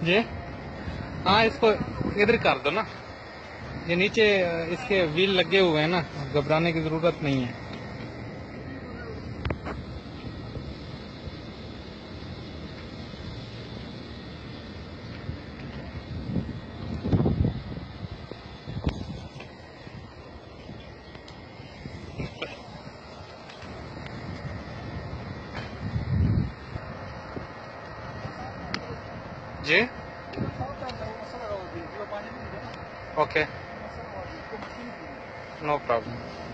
जी हाँ, इसको इधर कर दो ना। ये नीचे इसके व्हील लगे हुए हैं ना, घबराने की जरूरत नहीं है। जी ओके, नो प्रॉब्लम।